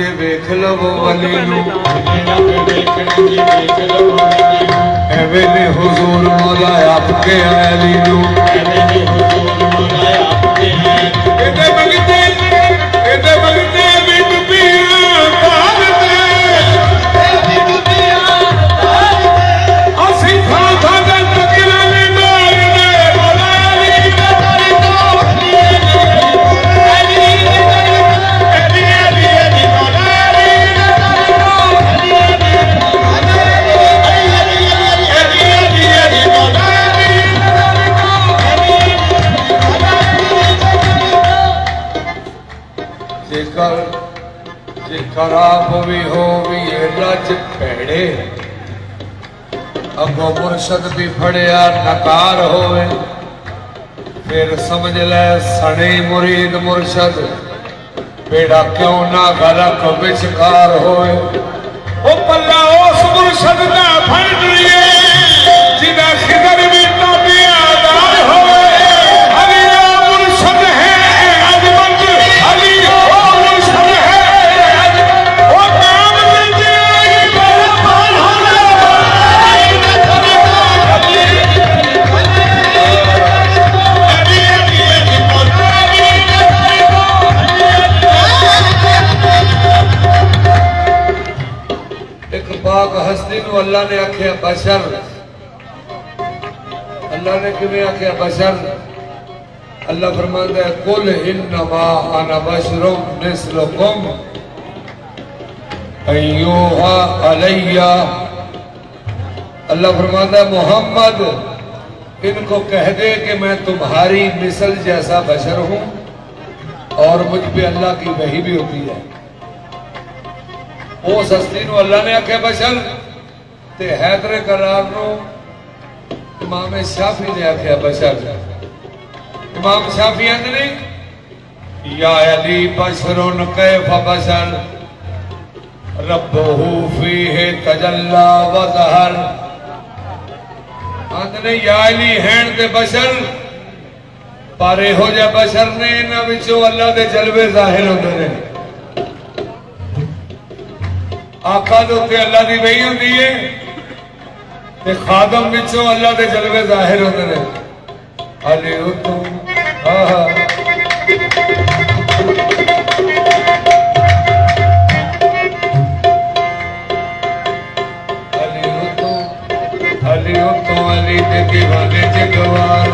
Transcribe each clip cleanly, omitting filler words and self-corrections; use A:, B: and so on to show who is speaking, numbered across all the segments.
A: जे वेख लवो वली नू एवे ने हुजूर मौला आपके अली नू एदे मंगते बिन पिया पालते असी था दे तकलाने मार दे खराब भी हो भी रज भैड़े अगो मुर्शद भी फड़िया नकार होवे फिर समझ ले सने मुरीद मुर्शद बेड़ा क्यों ना गलत विचकार होवे ओ पल्ला उस मुर्शद दा फड़ लिए जिदा खिदर भी ताबियादार होवे अली ओ मुर्शद है अजमत अली ओ मुर्शद है हस्ती को अल्लाह ने आख्या बशर अल्लाह ने किवें आख्या बशर अल्लाह फरमाता है कुल इन्नमा अना बशरुम मिस्लुकुम अय्युहा अलैया अल्लाह फरमाता है मोहम्मद इनको कह दे कि मैं तुम्हारी मिसल जैसा बशर हूं और मुझ पे अल्लाह की वही भी होती है उस हस्ती नूं अल्लाह ने आख्या बशर ते हैदर करार नूं इमाम शाफी ने आख्या बशर इमाम शाफी आंदे ने या अली बशरुन कैफ बशर रब्बहू फीहि तजल्ला व ज़हर आंदे ने या अली हैन ते बशर पर इहो जिहा बशर ने इन्हां विचों अल्लाह दे जलवे ज़ाहिर होंदे ने आका दे उत्ते अल्लाह दी वही होंदी है ते खादम विचों अल्लाह दे जलवे जाहिर होंदे ने अली तू अली दे दीवाने च गवार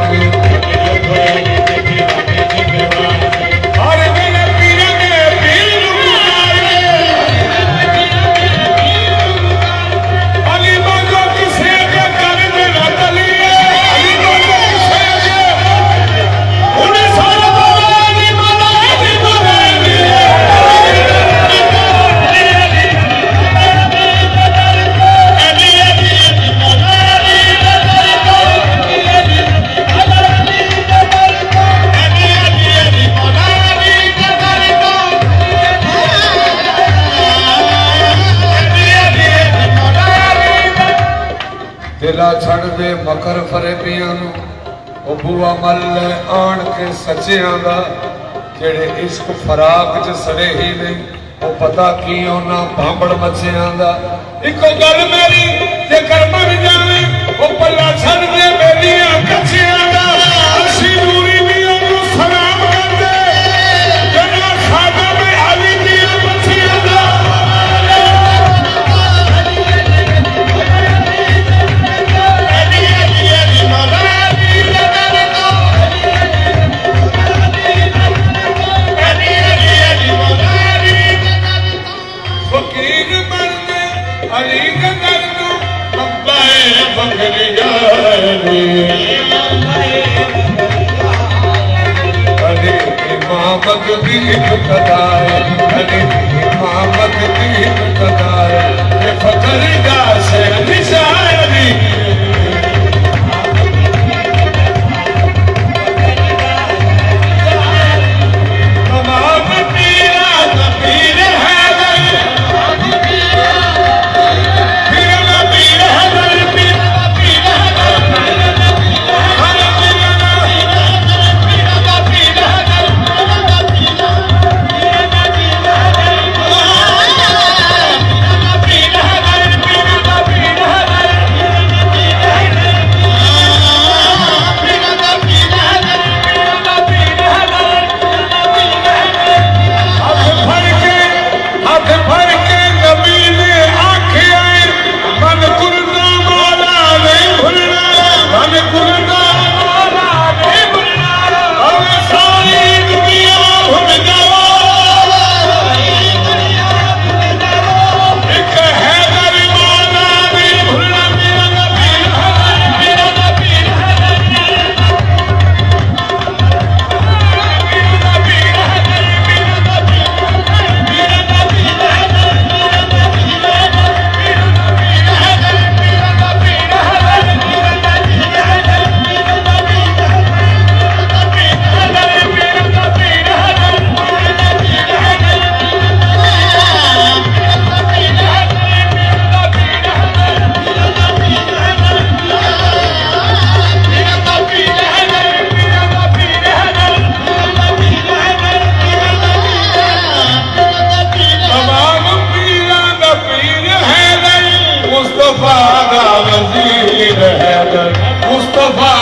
A: दिला छड़ दे मकर फरेबियां नूं बूआ मल आन के सच्चियां दा जेड़े इश्क फराक च सड़े ही नहीं वो पता की उन्हां भांबड़ मच्छियां दा इको गल मेरी जेकर बन जावे वो पल्ला छड़ दे बेलियां कच्चियां दा असी नूरी दी ओनू सलाम कर दे जना खादा में अली दी मच्छियां दा अली का दर्द बम्बई बकरी अली इमामत की इब्तदा अली इमामत की इब्तदा फकर का से निशानी मुस्तफा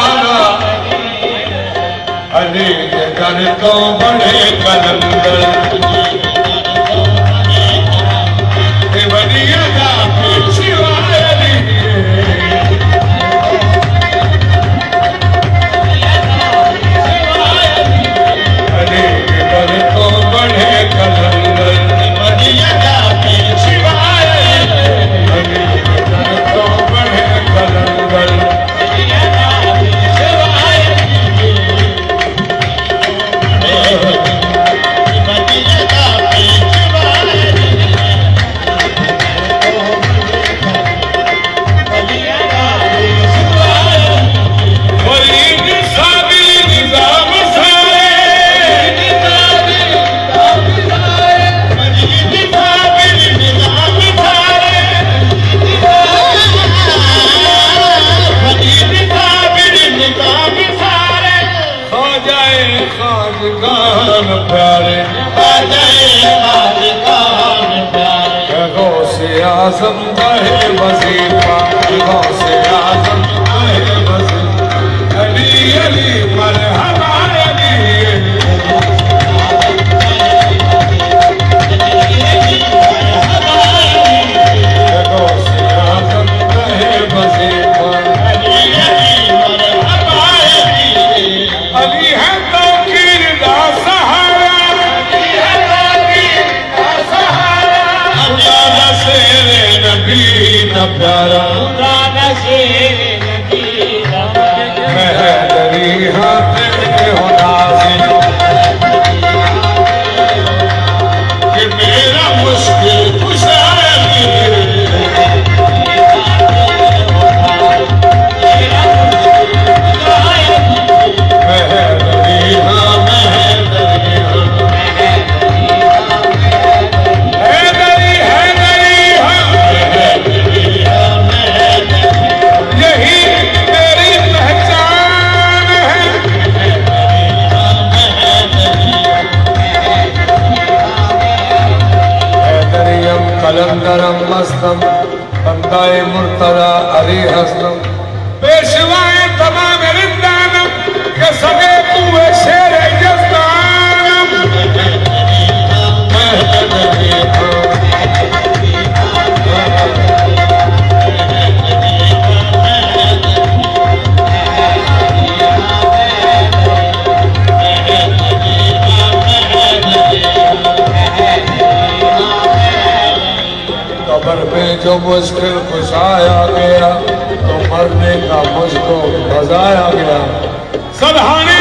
A: अली के दर तो बड़े कलंदर बनिया का शिवाय अली के दर तो बड़े कलंदर बनिया का शिवाय अली के दर तो बड़े कलंदर आज़म है वजीफा गौसे आज़म है वजीफा अली अली मरहबा अली गौसे आज़म है वजीफा अली अली मरहबा अली है तौकीर दा सहारा अली है तौकीर दा सहारा अल्लाह से न प्यारा महदरी हाथ में हो नाज़िल कि मेरा मुश्किल कुशा कलंदरम मस्तम बंदाए मुर्तदा अली हसनम पेशवाए तमाम रिंदानम के सगे कुए शेर जस्तानम कब्र में जो मुश्किल कुशाया गया तो मरने का मुझको बजाया गया सदहाने